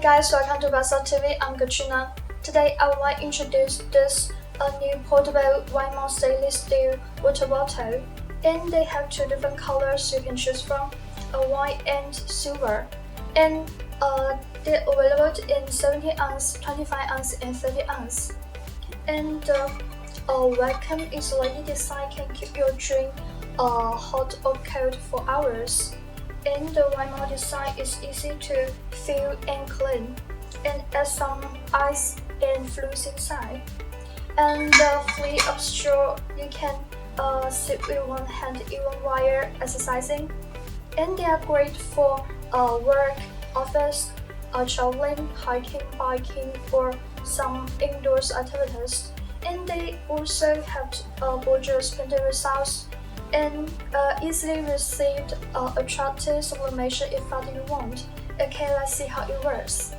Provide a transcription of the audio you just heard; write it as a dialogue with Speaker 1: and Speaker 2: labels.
Speaker 1: Hey guys, welcome to Basa TV. I'm Katrina. Today I would like to introduce this new portable Wyman stainless steel water bottle, and they have two different colors you can choose from, white and silver. And they're available in 70 ounce, 25 ounce, and 30 ounce. And vacuum insulated design can keep your drink hot or cold for hours. And the Wyman design is easy to fill and clean, and add some ice and fluids inside. And free of straw, you can sip with one hand even while exercising. And they are great for work, office, traveling, hiking, biking, or some indoors activities. And they also have gorgeous painting results and easily received attractive sublimation effect you want. Okay, let's see how it works.